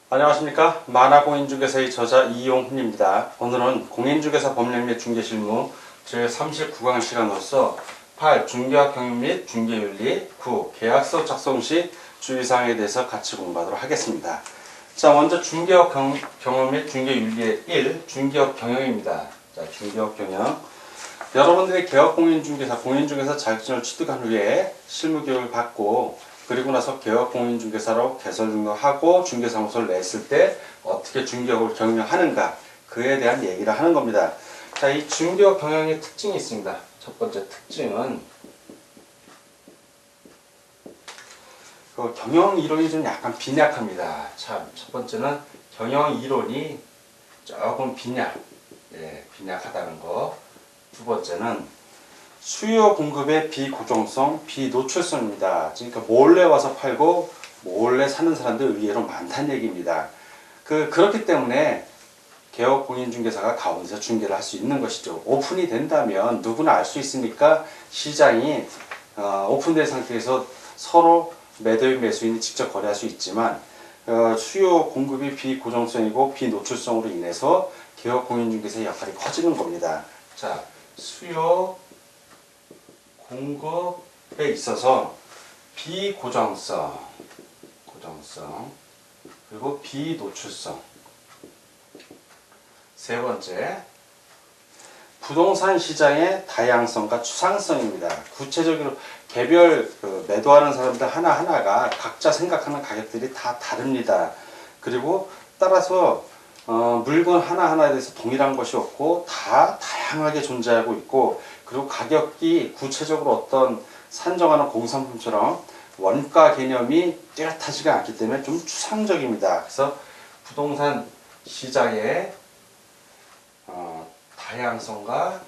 안녕하십니까. 만화공인중개사의 저자 이용훈입니다. 오늘은 공인중개사 법령 및 중개실무 제39강 시간으로서 8. 중개학 경영 및 중개윤리 9. 계약서 작성 시 주의사항에 대해서 같이 공부하도록 하겠습니다. 자, 먼저 중개학 경영 및 중개윤리의 1. 중개학 경영입니다. 자, 중개학 경영. 여러분들이 개업공인중개사, 공인중개사 자격증을 취득한 후에 실무교육을 받고 그리고 나서 개업공인중개사로 개설등록하고 중개사무소를 냈을 때 어떻게 중개업을 경영하는가, 그에 대한 얘기를 하는 겁니다. 자, 이 중개업 경영의 특징이 있습니다. 첫 번째 특징은 그 경영 이론이 좀 약간 빈약합니다. 참, 첫 번째는 경영 이론이 조금 빈약하다는 거. 두 번째는 수요 공급의 비고정성, 비노출성입니다. 그러니까 몰래 와서 팔고 몰래 사는 사람들 의외로 많다는 얘기입니다. 그렇기 때문에 개업공인중개사가 가운데서 중개를 할 수 있는 것이죠. 오픈이 된다면 누구나 알 수 있으니까 시장이 오픈된 상태에서 서로 매도인 매수인이 직접 거래할 수 있지만 수요 공급이 비고정성이고 비노출성으로 인해서 개업공인중개사의 역할이 커지는 겁니다. 자, 수요 공급에 있어서 비고정성, 그리고 비노출성. 세 번째, 부동산 시장의 다양성과 추상성입니다. 구체적으로 개별 매도하는 사람들 하나하나가 각자 생각하는 가격들이 다 다릅니다. 그리고 따라서 물건 하나하나에 대해서 동일한 것이 없고 다 다양하게 존재하고 있고, 그리고 가격이 구체적으로 어떤 산정하는 공산품처럼 원가 개념이 뚜렷하지가 않기 때문에 좀 추상적입니다. 그래서 부동산 시장의 다양성과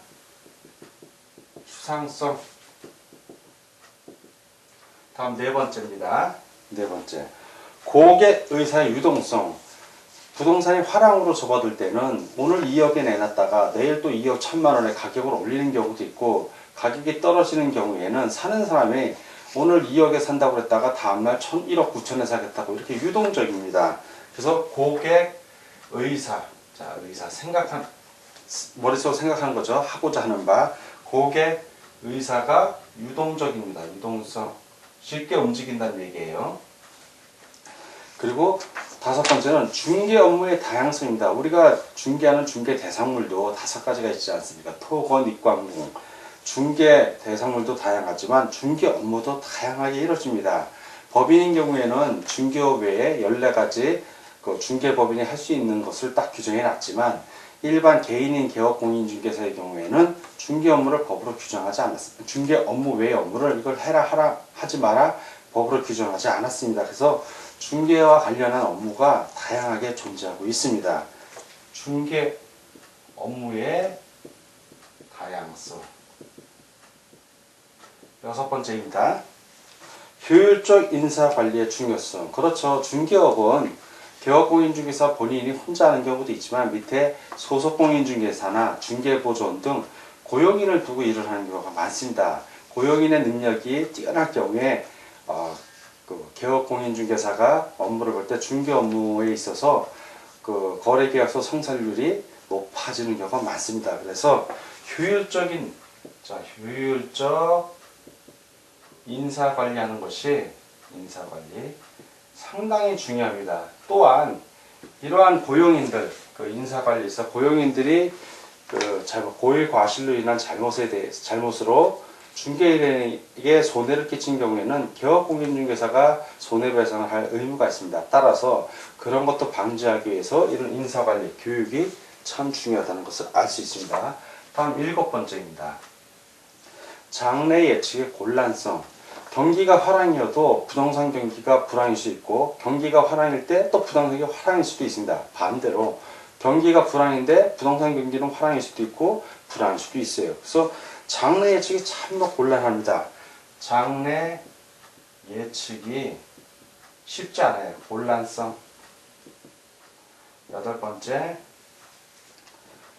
추상성. 다음 네 번째입니다. 네 번째, 고객 의사의 유동성. 부동산이 화랑으로 접어들 때는 오늘 2억에 내놨다가 내일 또 2억 1천만 원에 가격을 올리는 경우도 있고, 가격이 떨어지는 경우에는 사는 사람이 오늘 2억에 산다고 했다가 다음날 1억 9천에 사겠다고 이렇게 유동적입니다. 그래서 고객 의사, 자, 머릿속으로 생각하는 거죠. 하고자 하는 바. 고객 의사가 유동적입니다. 유동성. 쉽게 움직인다는 얘기예요. 그리고 다섯 번째는 중개 업무의 다양성입니다. 우리가 중개하는 중개 대상물도 5가지가 있지 않습니까? 토건, 입광공. 중개 대상물도 다양하지만 중개 업무도 다양하게 이루어집니다. 법인인 경우에는 중개업 외에 14가지 중개법인이 할 수 있는 것을 딱 규정해 놨지만, 일반 개인인 개업공인중개사의 경우에는 중개 업무를 법으로 규정하지 않았습니다. 중개 업무 외의 업무를 이걸 해라 하라 하지 마라 법으로 규정하지 않았습니다. 그래서 중개와 관련한 업무가 다양하게 존재하고 있습니다. 중개 업무의 다양성. 여섯 번째입니다. 효율적 인사관리의 중요성. 그렇죠. 중개업은 개업공인중개사 본인이 혼자 하는 경우도 있지만 밑에 소속공인중개사나 중개보조원 등 고용인을 두고 일을 하는 경우가 많습니다. 고용인의 능력이 뛰어날 경우에 개업공인중개사가 업무를 볼 때 중개 업무에 있어서 거래계약서 성사률이 높아지는 경우가 많습니다. 그래서 효율적 인사관리하는 것이 상당히 중요합니다. 또한 이러한 고용인들, 인사관리에서 고용인들이 고의 과실로 인한 잘못으로 중개인에게 손해를 끼친 경우에는 개업공인중개사가 손해배상을 할 의무가 있습니다. 따라서 그런 것도 방지하기 위해서 이런 인사관리, 교육이 참 중요하다는 것을 알 수 있습니다. 다음 7번째입니다. 장래 예측의 곤란성. 경기가 화랑이어도 부동산 경기가 불황일 수 있고, 경기가 화랑일 때 또 부동산 경기가 화랑일 수도 있습니다. 반대로 경기가 불황인데 부동산 경기는 화랑일 수도 있고 불황일 수도 있어요. 그래서 장래 예측이 참으로 곤란합니다. 장래 예측이 쉽지 않아요. 곤란성. 여덟 번째,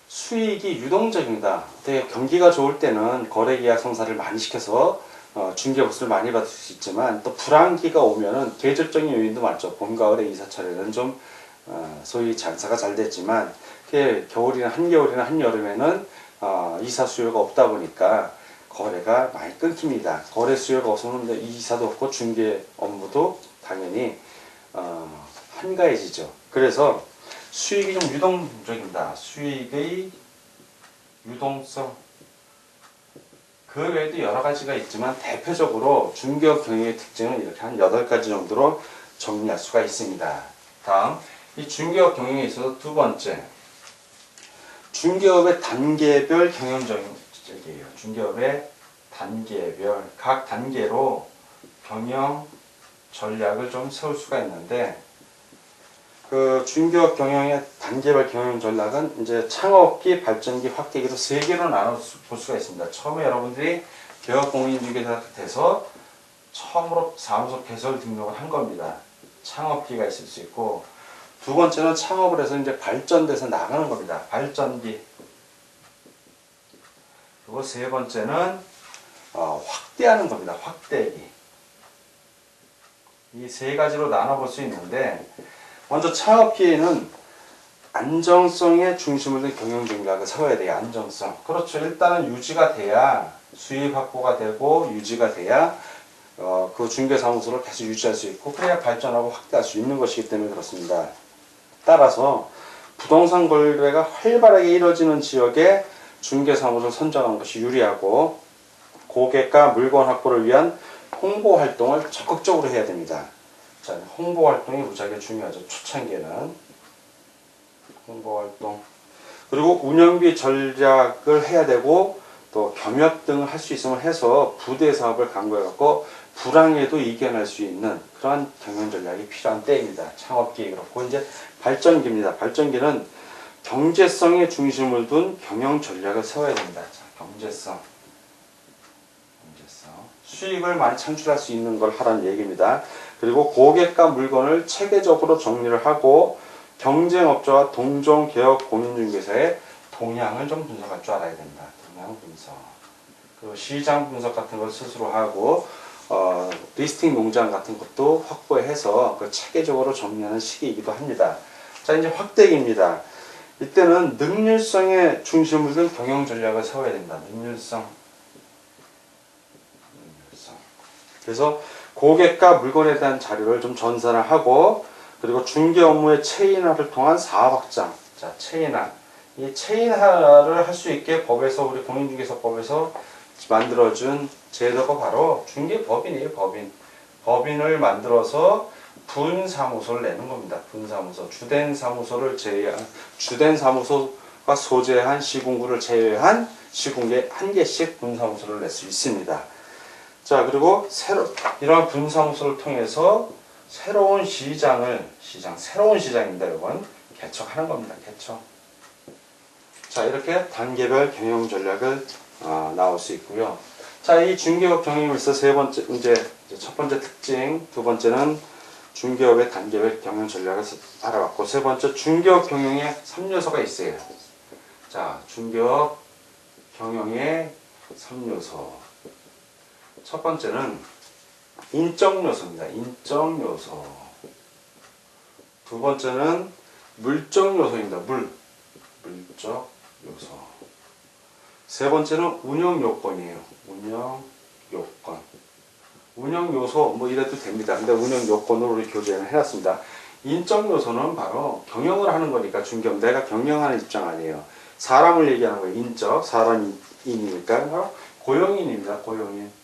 수익이 유동적입니다. 경기가 좋을 때는 거래계약 성사를 많이 시켜서 중개보수를 많이 받을 수 있지만, 또 불황기가 오면은 계절적인 요인도 많죠. 봄, 가을의 이사철에는 좀 소위 장사가 잘 됐지만 겨울이나 한겨울이나 한여름에는 이사 수요가 없다 보니까 거래가 많이 끊깁니다. 거래 수요가 없으면 이사도 없고 중개 업무도 당연히 한가해지죠. 그래서 수익이 좀 유동적입니다. 수익의 유동성. 그 외에도 여러 가지가 있지만 대표적으로 중개업 경영의 특징은 이렇게 한 8가지 정도로 정리할 수가 있습니다. 다음, 이 중개업 경영에 있어서 두 번째, 중개업의 단계별 경영전략이에요. 중개업의 단계별, 각 단계로 경영 전략을 좀 세울 수가 있는데, 그 중개업 경영의 단계별 경영 전략은 이제 창업기, 발전기, 확대기로 3개로 나눠 볼 수가 있습니다. 처음에 여러분들이 개업공인중개사가 돼서 처음으로 사무소 개설 등록을 한 겁니다. 창업기가 있을 수 있고, 두 번째는 창업을 해서 이제 발전돼서 나가는 겁니다. 발전기. 그리고 세 번째는 확대하는 겁니다. 확대기. 이 3가지로 나눠볼 수 있는데, 먼저 창업기에는 안정성에 중심을 둔 경영 전략을 세워야 돼요. 안정성. 그렇죠. 일단은 유지가 돼야 수입 확보가 되고, 유지가 돼야 그 중개사무소를 계속 유지할 수 있고, 그래야 발전하고 확대할 수 있는 것이기 때문에 그렇습니다. 따라서 부동산 거래가 활발하게 이루어지는 지역에 중개사무소를 선정하는 것이 유리하고, 고객과 물건 확보를 위한 홍보 활동을 적극적으로 해야 됩니다. 자, 홍보 활동이 무지하게 중요하죠. 초창기에는 홍보 활동, 그리고 운영비 전략을 해야 되고, 또 겸역 등을 할 수 있으면 해서 부대 사업을 강구해 갖고 불황에도 이겨낼 수 있는 그러한 경영 전략이 필요한 때입니다. 창업기. 그렇고 이제 발전기입니다. 발전기는 경제성에 중심을 둔 경영 전략을 세워야 됩니다. 자, 경제성. 수익을 많이 창출할 수 있는 걸 하라는 얘기입니다. 그리고 고객과 물건을 체계적으로 정리를 하고, 경쟁업자와 동종 개업 공인중개사의 동향을 좀 분석할 줄 알아야 됩니다. 동향 분석. 그리고 시장 분석 같은 걸 스스로 하고, 리스팅 농장 같은 것도 확보해서 그 체계적으로 정리하는 시기이기도 합니다. 자, 이제 확대기입니다. 이때는 능률성에 중심을 둔 경영 전략을 세워야 됩니다. 능률성. 그래서 고객과 물건에 대한 자료를 좀 전산을 하고, 그리고 중개 업무의 체인화를 통한 사업 확장. 자, 체인화. 이 체인화를 할 수 있게 법에서, 우리 공인중개사법에서 만들어준 제도가 바로 중개법인이에요. 법인. 법인을 만들어서 분사무소를 내는 겁니다. 분사무소. 주된 사무소를 제외한, 주된 사무소가 소재한 시군구를 제외한 시군구에 1개씩 분사무소를 낼 수 있습니다. 자, 그리고 이러한 분사무소를 통해서 새로운 새로운 시장입니다. 이건 개척하는 겁니다. 개척. 자, 이렇게 단계별 경영 전략을 나올 수 있고요. 자, 이 중개업 경영에서 첫 번째 특징, 두 번째는 중개업의 단계별 경영 전략을 알아봤고, 세 번째 중개업 경영에 3요소가 있어요. 자, 중개업 경영의 3요소. 첫 번째는 인적 요소입니다. 인적 요소. 두 번째는 물적 요소입니다. 물적 요소. 세 번째는 운영 요건이에요. 운영 요건. 운영 요소 뭐 이래도 됩니다. 근데 운영 요건으로 우리 교재에는 해놨습니다. 인적 요소는 바로 경영을 하는 거니까 중개업, 내가 경영하는 입장 아니에요. 사람을 얘기하는 거예요. 인적, 사람이니까 고용인입니다. 고용인.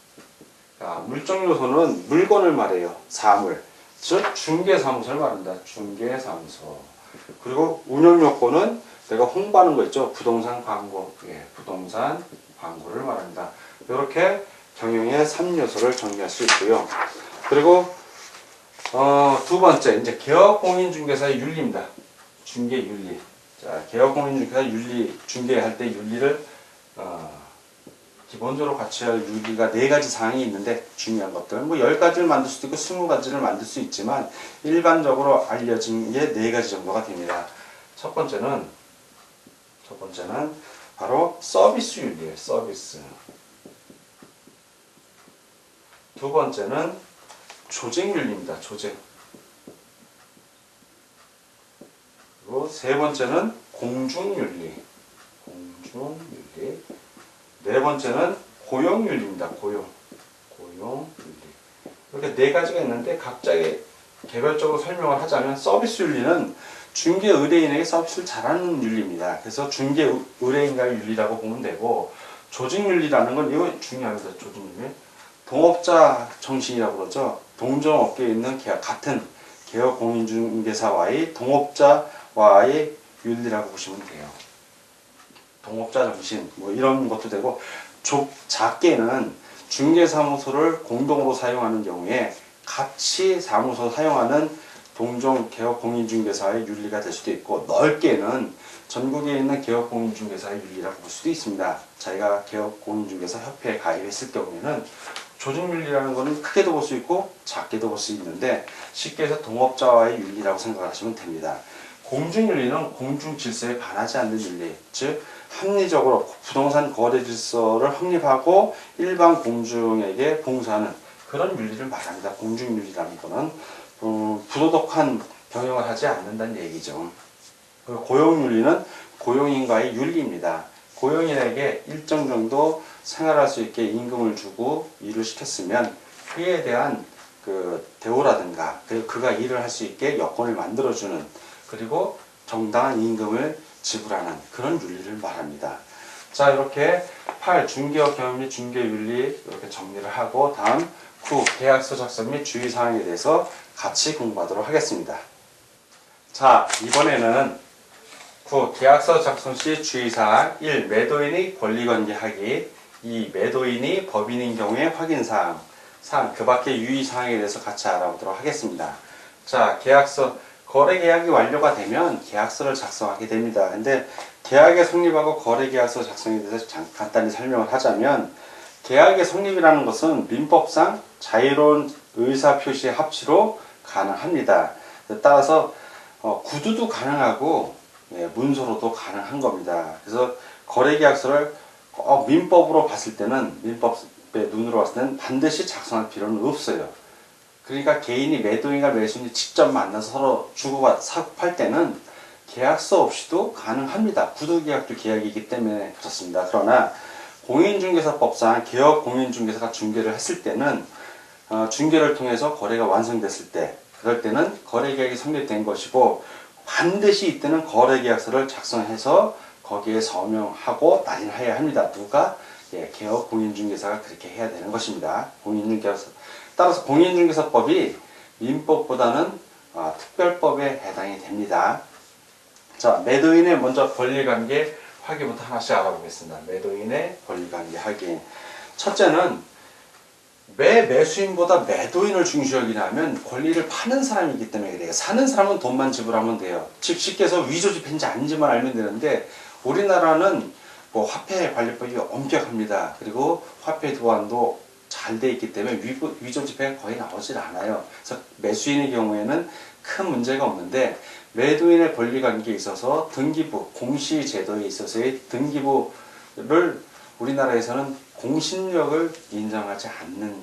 물적 요소는 물건을 말해요. 사물. 즉 중개사무소를 말합니다. 중개사무소. 그리고 운영 요건은 내가 홍보하는 거 있죠. 부동산 광고. 예, 부동산 광고를 말합니다. 이렇게 경영의 3요소를 정리할 수 있고요. 그리고 두 번째 이제 개업공인중개사의 윤리입니다. 중개 윤리. 자, 개업공인중개사 윤리, 중개할 때 윤리를 기본적으로 갖춰야 할 윤리가 4가지 사항이 있는데, 중요한 것들 뭐 10가지를 만들 수도 있고 20가지를 만들 수 있지만 일반적으로 알려진 게 4가지 정도가 됩니다. 첫 번째는 바로 서비스 윤리예요. 서비스. 두 번째는 조직 윤리입니다. 조직. 그리고 세 번째는 공중윤리. 공중윤리. 네 번째는 고용윤리입니다. 고용윤리. 이렇게 네 가지가 있는데 각자의 개별적으로 설명을 하자면 서비스 윤리는 중개 의뢰인에게 서비스를 잘하는 윤리입니다. 그래서 중개 의뢰인과의 윤리라고 보면 되고, 조직 윤리라는 건 이거 중요합니다. 조직 윤리. 동업자 정신이라고 그러죠. 동종업계에 있는 같은 개업 공인중개사와의 동업자와의 윤리라고 보시면 돼요. 동업자 정신 뭐 이런 것도 되고, 작게는 중개사무소를 공동으로 사용하는 경우에 같이 사무소 사용하는 동종 개업 공인중개사의 윤리가 될 수도 있고, 넓게는 전국에 있는 개업 공인중개사의 윤리라고 볼 수도 있습니다. 자기가 개업 공인중개사 협회에 가입했을 경우에는 조직윤리라는 것은 크게도 볼 수 있고 작게도 볼 수 있는데, 쉽게 해서 동업자와의 윤리라고 생각하시면 됩니다. 공중윤리는 공중질서에 반하지 않는 윤리, 즉 합리적으로 부동산 거래 질서를 확립하고 일반 공중에게 봉사하는 그런 윤리를 말합니다. 공중윤리라는 것은 부도덕한 경영을 하지 않는다는 얘기죠. 그리고 고용윤리는 고용인과의 윤리입니다. 고용인에게 일정 정도 생활할 수 있게 임금을 주고 일을 시켰으면 그에 대한 그 대우라든가 그가 일을 할 수 있게 여건을 만들어주는, 그리고 정당한 임금을 지불하는 그런 윤리를 말합니다. 자, 이렇게 8. 중개업 경영 및 중개윤리 이렇게 정리를 하고, 다음 9. 계약서 작성 및 주의사항에 대해서 같이 공부하도록 하겠습니다. 자, 이번에는 9. 계약서 작성 시 주의사항. 1. 매도인의 권리관계 확인. 2. 매도인이 법인인 경우의 확인사항. 3. 그 밖의 유의사항에 대해서 같이 알아보도록 하겠습니다. 자, 계약서. 거래계약이 완료가 되면 계약서를 작성하게 됩니다. 근데 계약의 성립하고 거래계약서 작성에 대해서 간단히 설명을 하자면, 계약의 성립이라는 것은 민법상 자유로운 의사표시의 합치로 가능합니다. 따라서 구두도 가능하고 문서로도 가능한 겁니다. 그래서 거래계약서를 민법으로 봤을 때는, 민법의 눈으로 봤을 때는 반드시 작성할 필요는 없어요. 그러니까 개인이 매도인과 매수인이 직접 만나서 서로 사고 팔 때는 계약서 없이도 가능합니다. 구두계약도 계약이기 때문에 그렇습니다. 그러나 공인중개사법상 개업 공인중개사가 중개를 했을 때는 중개를 통해서 거래가 완성됐을 때, 그럴 때는 거래계약이 성립된 것이고, 반드시 이때는 거래계약서를 작성해서 거기에 서명하고 난인해야 합니다. 누가? 개업 공인중개사가 그렇게 해야 되는 것입니다. 공인중개사. 따라서 공인중개사법이 민법보다는 특별법에 해당이 됩니다. 자, 매도인의 먼저 권리관계 확인부터 하나씩 알아보겠습니다. 매도인의 권리관계 확인. 첫째는 왜 매수인보다 매도인을 중시 여기냐면, 권리를 파는 사람이기 때문에 그래요. 사는 사람은 돈만 지불하면 돼요. 즉 쉽게 해서 위조지폐인지 아닌지만 알면 되는데, 우리나라는 화폐 관리법이 엄격합니다. 그리고 화폐 보안도 잘 돼 있기 때문에 위조지폐가 거의 나오질 않아요. 그래서 매수인의 경우에는 큰 문제가 없는데, 매도인의 권리관계에 있어서 등기부, 공시제도에 있어서의 등기부를 우리나라에서는 공신력을 인정하지 않는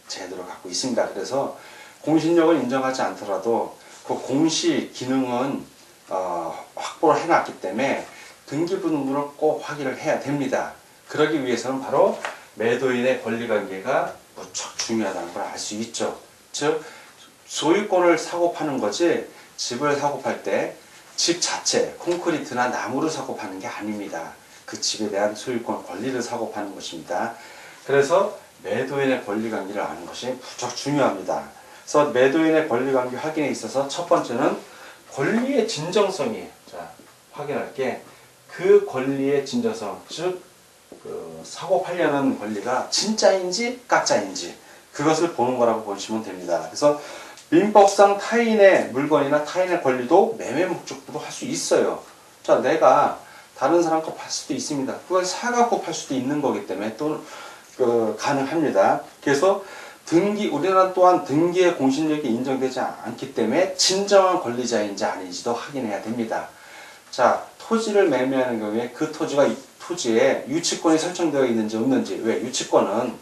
제도를 갖고 있습니다. 그래서 공신력을 인정하지 않더라도 그 공시 기능은 확보를 해놨기 때문에 등기부 등본을 꼭 확인을 해야 됩니다. 그러기 위해서는 바로 매도인의 권리관계가 무척 중요하다는 걸 알 수 있죠. 즉 소유권을 사고 파는 거지, 집을 사고 팔 때 집 자체, 콘크리트나 나무를 사고 파는 게 아닙니다. 그 집에 대한 소유권 권리를 사고 파는 것입니다. 그래서 매도인의 권리관계를 아는 것이 무척 중요합니다. 그래서 매도인의 권리관계 확인에 있어서 첫 번째는 권리의 진정성이에요. 자, 확인할 게 그 권리의 진정성, 즉 사고 팔려는 권리가 진짜인지 가짜인지 그것을 보는 거라고 보시면 됩니다. 그래서 민법상 타인의 물건이나 타인의 권리도 매매 목적으로 할 수 있어요. 자, 내가 다른 사람 거 팔 수도 있습니다. 그걸 사갖고 팔 수도 있는 거기 때문에 또 가능합니다. 그래서 우리나라 또한 등기의 공신력이 인정되지 않기 때문에 진정한 권리자인지 아닌지도 확인해야 됩니다. 자, 토지를 매매하는 경우에 그 토지에 유치권이 설정되어 있는지 없는지, 왜? 유치권은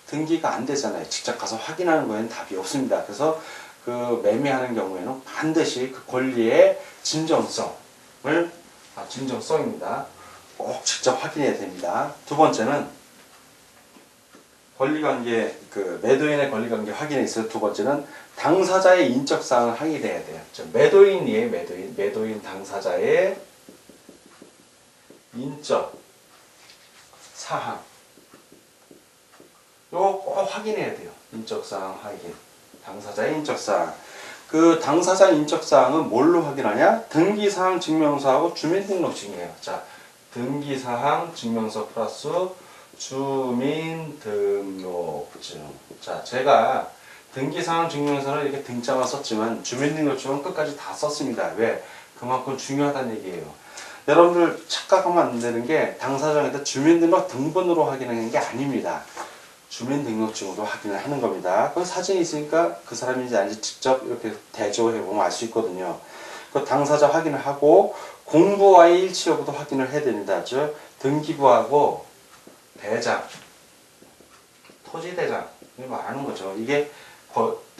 등기가 안 되잖아요. 직접 가서 확인하는 거에는 답이 없습니다. 그래서 그 매매하는 경우에는 반드시 그 권리의 진정성, 진정성입니다. 꼭 직접 확인해야 됩니다. 두 번째는 권리관계, 매도인의 권리관계 확인에 있어서 두 번째는 당사자의 인적사항을 확인해야 돼요. 매도인이에요, 매도인 당사자의 인적 사항. 이거 꼭 확인해야 돼요. 인적사항 확인. 당사자의 인적사항. 그 당사자 인적사항은 뭘로 확인하냐? 등기사항 증명서하고 주민등록증이에요. 자, 등기사항 증명서 플러스 주민등록증. 자, 제가 등기사항 증명서는 이렇게 등자만 썼지만 주민등록증은 끝까지 다 썼습니다. 왜? 그만큼 중요하다는 얘기예요. 여러분들 착각하면 안 되는 게 당사자한테 주민등록 등본으로 확인하는 게 아닙니다. 주민등록증으로 확인을 하는 겁니다. 그 사진이 있으니까 그 사람인지 아닌지 직접 이렇게 대조해 보면 알 수 있거든요. 그 당사자 확인을 하고 공부와의 일치 여부도 확인을 해야 됩니다. 즉 등기부하고 대장, 토지대장 이걸 말하는 거죠. 이게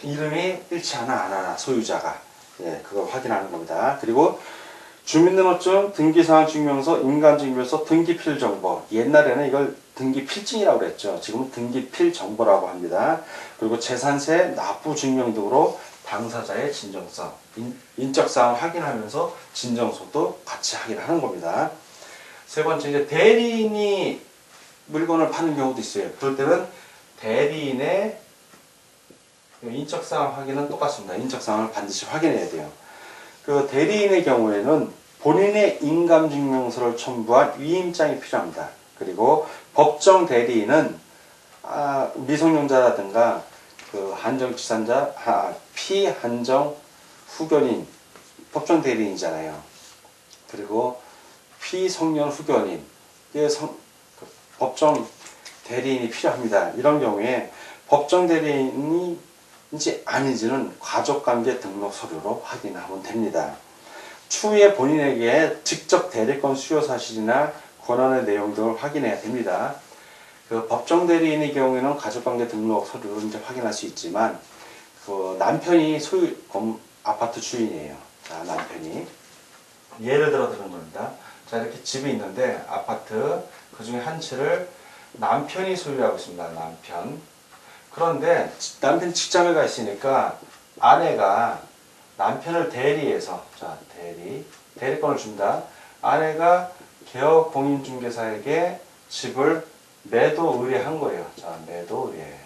이름이 일치하나 안 하나 소유자가 그걸 확인하는 겁니다. 그리고 주민등록증, 등기사항 증명서, 인감증명서, 등기필 정보. 옛날에는 이걸 등기필증이라고 그랬죠. 지금은 등기필 정보라고 합니다. 그리고 재산세, 납부 증명 등으로 당사자의 진정성, 인적사항을 확인하면서 진정서도 같이 확인하는 겁니다. 세 번째, 이제 대리인이 물건을 파는 경우도 있어요. 그럴 때는 대리인의 인적사항 확인은 똑같습니다. 인적사항을 반드시 확인해야 돼요. 그 대리인의 경우에는 본인의 인감증명서를 첨부한 위임장이 필요합니다. 그리고 법정 대리인은 미성년자라든가 그 한정치산자, 피한정 후견인, 법정 대리인이잖아요. 그리고 피성년 후견인, 법정 대리인이 필요합니다. 이런 경우에 법정 대리인인지 아닌지는 가족관계 등록 서류로 확인하면 됩니다. 추후에 본인에게 직접 대리권 수요 사실이나 권한의 내용 등을 확인해야 됩니다. 그 법정 대리인의 경우에는 가족관계 등록 서류로 이제 확인할 수 있지만 그 남편이 아파트 주인이에요. 자, 남편이 예를 들어 드는 겁니다. 자, 이렇게 집이 있는데 아파트 그 중에 한 채를 남편이 소유하고 있습니다. 남편. 그런데 남편이 직장을 가 있으니까 아내가 남편을 대리해서 대리권을 준다. 아내가 개업 공인중개사에게 집을 매도 의뢰한 거예요. 자, 매도 의뢰.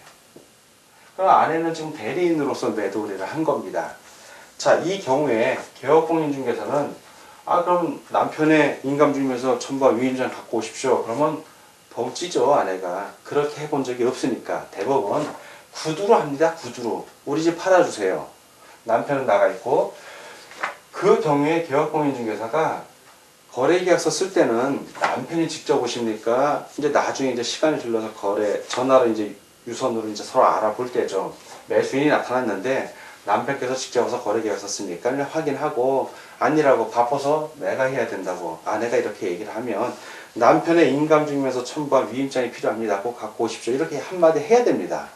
그럼 아내는 지금 대리인으로서 매도 의뢰를 한 겁니다. 자, 이 경우에 개업 공인중개사는 그럼 남편의 인감증명서 첨부한 위임장 갖고 오십시오. 그러면 더 찌죠, 아내가. 그렇게 해본 적이 없으니까 대법원 구두로 합니다. 구두로. 우리 집 팔아주세요. 남편은 나가 있고 그 경우에 개업공인중개사가 거래계약서 쓸 때는 남편이 직접 오십니까? 이제 나중에 이제 시간이 흘러서 전화로 이제 유선으로 이제 서로 알아볼 때죠. 매수인이 나타났는데 남편께서 직접 와서 거래계약서 씁니까? 확인하고 아니라고 바빠서 내가 해야 된다고 아내가 이렇게 얘기를 하면 남편의 인감증명서 첨부한 위임장이 필요합니다. 꼭 갖고 오십시오. 이렇게 한마디 해야 됩니다.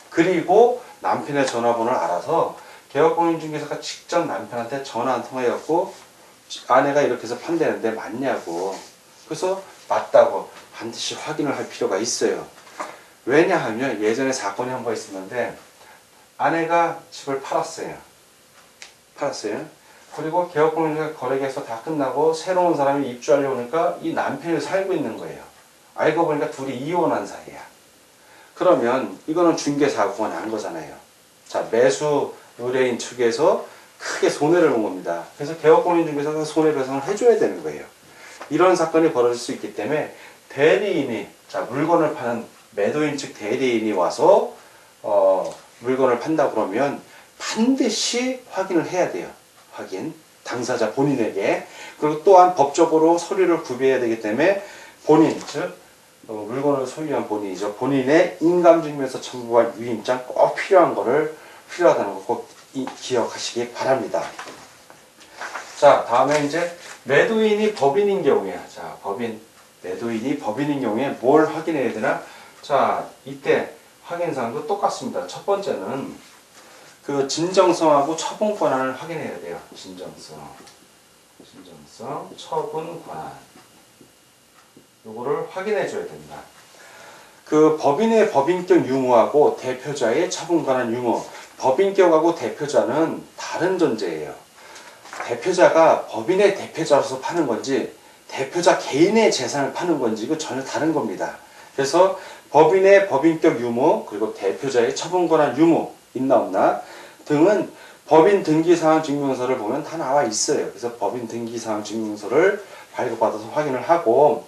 그리고 남편의 전화번호를 알아서 개업공인중개사가 직접 남편한테 전화 한 통 해갖고 아내가 이렇게 해서 판대는데 맞냐고. 그래서 맞다고 반드시 확인을 할 필요가 있어요. 왜냐하면 예전에 사건이 한 번 있었는데 아내가 집을 팔았어요. 그리고 개업공인중개사 거래계약서 다 끝나고 새로운 사람이 입주하려고 하니까 이 남편이 살고 있는 거예요. 알고 보니까 둘이 이혼한 사이야. 그러면 이거는 중개사고가 난 거잖아요. 자, 매수 의뢰인 측에서 크게 손해를 본 겁니다. 그래서 개업공인중개사가 손해배상을 해줘야 되는 거예요. 이런 사건이 벌어질 수 있기 때문에 대리인이, 물건을 파는 매도인 측 대리인이 와서 물건을 판다 그러면 반드시 확인을 해야 돼요. 당사자 본인에게. 그리고 또한 법적으로 서류를 구비해야 되기 때문에 본인, 물건을 소유한 본인이죠. 본인의 인감증명서 첨부한 위임장 꼭 필요하다는 거 꼭 기억하시기 바랍니다. 자, 다음에 이제 매도인이 법인인 경우에, 매도인이 법인인 경우에 뭘 확인해야 되나? 자, 이때 확인사항도 똑같습니다. 첫 번째는 그 진정성하고 처분 권한을 확인해야 돼요. 진정성. 신정성, 처분 권한. 요거를 확인해 줘야 됩니다. 그 법인의 법인격 유무하고 대표자의 처분 권한 유무. 법인격하고 대표자는 다른 존재예요. 대표자가 법인의 대표자로서 파는 건지 대표자 개인의 재산을 파는 건지 이거 전혀 다른 겁니다. 그래서 법인의 법인격 유무 그리고 대표자의 처분 권한 유무 있나 없나 등은 법인 등기사항 증명서를 보면 다 나와 있어요. 그래서 법인 등기사항 증명서를 발급받아서 확인을 하고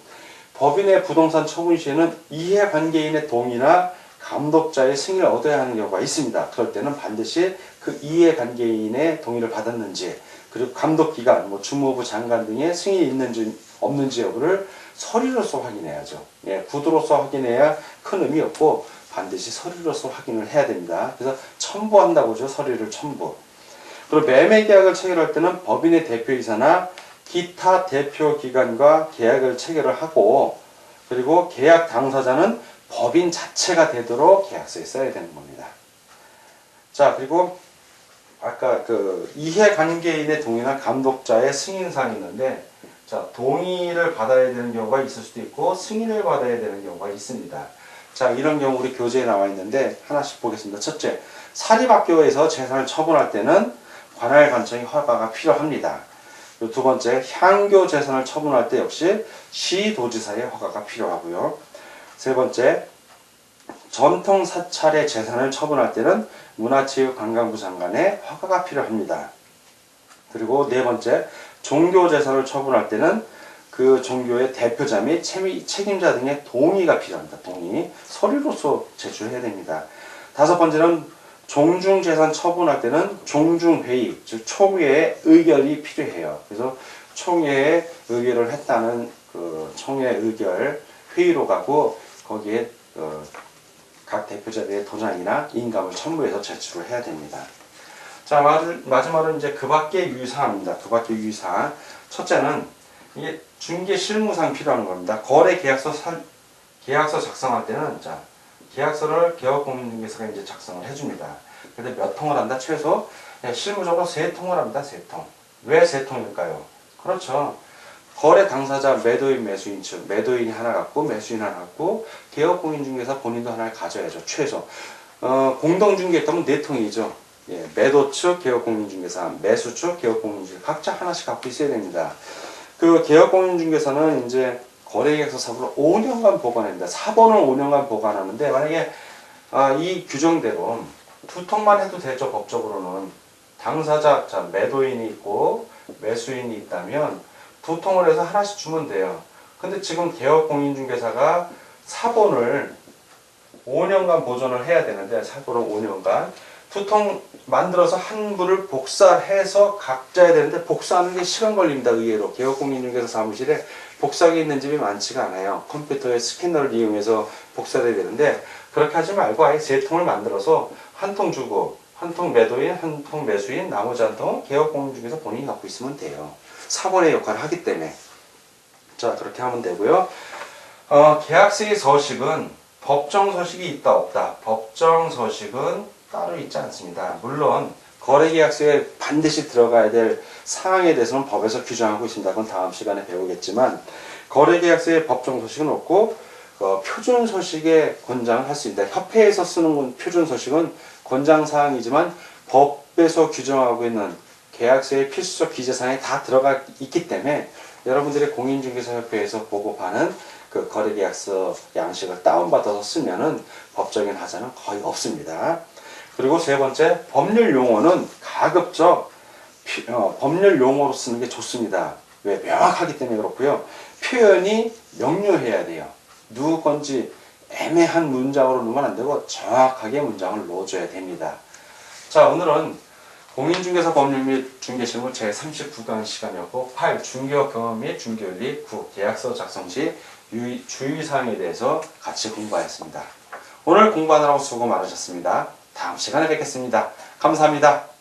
법인의 부동산 처분 시에는 이해관계인의 동의나 감독자의 승인을 얻어야 하는 경우가 있습니다. 그럴 때는 반드시 그 이해관계인의 동의를 받았는지 그리고 감독기관, 주무부 장관 등의 승인이 있는지 없는지 여부를 서류로서 확인해야죠. 예, 구두로서 확인해야 큰 의미 없고 반드시 서류로서 확인을 해야 됩니다. 그래서 첨부한다고 하죠. 서류를 첨부. 그리고 매매계약을 체결할 때는 법인의 대표이사나 기타 대표기관과 계약을 체결을 하고 그리고 계약 당사자는 법인 자체가 되도록 계약서에 써야 되는 겁니다. 자, 그리고 아까 그 이해관계인의 동의나 감독자의 승인사항이 있는데 자, 동의를 받아야 되는 경우가 있을 수도 있고 승인을 받아야 되는 경우가 있습니다. 자, 이런 경우 우리 교재에 나와 있는데 하나씩 보겠습니다. 첫째, 사립학교에서 재산을 처분할 때는 관할 관청의 허가가 필요합니다. 그리고 두 번째, 향교 재산을 처분할 때 역시 시도지사의 허가가 필요하고요. 세 번째, 전통 사찰의 재산을 처분할 때는 문화체육관광부 장관의 허가가 필요합니다. 그리고 네 번째, 종교 재산을 처분할 때는 그 종교의 대표자 및 책임자 등의 동의가 필요합니다. 동의. 서류로서 제출해야 됩니다. 다섯 번째는 종중재산 처분할 때는 종중회의, 즉 총회의 의결이 필요해요. 그래서 총회에 의결을 했다는 그 총회 의결 회의로 가고 거기에 각 대표자들의 도장이나 인감을 첨부해서 제출을 해야 됩니다. 자, 마지막으로 이제 그 밖의 유의사항입니다. 그 밖의 유의사항. 첫째는 이게 중개 실무상 필요한 겁니다. 거래 계약서 작성할 때는 자, 계약서를 개업공인중개사가 이제 작성을 해줍니다. 근데 몇 통을 한다? 최소 실무적으로 3통을 합니다. 3통. 왜 3통일까요? 그렇죠. 거래 당사자 매도인 매수인 측 매도인이 하나 갖고 매수인 하나 갖고 개업공인중개사 본인도 하나를 가져야죠. 최소. 공동중개했다면 4통이죠. 예, 매도 측 개업공인중개사, 매수 측 개업공인중개사 각자 하나씩 갖고 있어야 됩니다. 그 개업공인중개사는 이제 거래계약서 사본을 5년간 보관합니다. 사본을 5년간 보관하는데 만약에 이 규정대로 2통만 해도 되죠. 법적으로는 당사자, 자, 매도인이 있고 매수인이 있다면 2통을 해서 하나씩 주면 돼요. 근데 지금 개업공인중개사가 사본을 5년간 보존을 해야 되는데 사본을 5년간 2통 만들어서 한 부를 복사해서 각자 해야 되는데 복사하는 게 시간 걸립니다. 의외로 개업공인중개사 사무실에 복사기 있는 집이 많지가 않아요. 컴퓨터에 스캐너를 이용해서 복사를 해야 되는데 그렇게 하지 말고 아예 3통을 만들어서 한 통 주고 한 통 매도인, 한 통 매수인, 나머지 한 통은 개업공인중개사 본인이 갖고 있으면 돼요. 사본의 역할을 하기 때문에. 자, 그렇게 하면 되고요. 계약서의 서식은 법정 서식이 있다 없다. 법정 서식은 따로 있지 않습니다. 물론 거래계약서에 반드시 들어가야 될 사항에 대해서는 법에서 규정하고 있습니다. 그건 다음 시간에 배우겠지만 거래계약서에 법정 서식은 없고 표준 서식에 권장을 할 수 있다. 협회에서 쓰는 표준 서식은 권장 사항이지만 법에서 규정하고 있는 계약서의 필수적 기재사항에 다 들어가 있기 때문에 여러분들의 공인중개사협회에서 보급하는 그 거래계약서 양식을 다운받아서 쓰면은 법적인 하자는 거의 없습니다. 그리고 세 번째, 법률 용어는 가급적 법률 용어로 쓰는 게 좋습니다. 왜? 명확하기 때문에 그렇고요. 표현이 명료해야 돼요. 누구 건지 애매한 문장으로 넣으면 안 되고 정확하게 문장을 넣어줘야 됩니다. 자, 오늘은 공인중개사 법률 및 중개실무 제39강 시간이었고 8. 중개업 경험 및 중개윤리 9. 계약서 작성 시 주의사항에 대해서 같이 공부하였습니다. 오늘 공부하느라고 수고 많으셨습니다. 다음 시간에 뵙겠습니다. 감사합니다.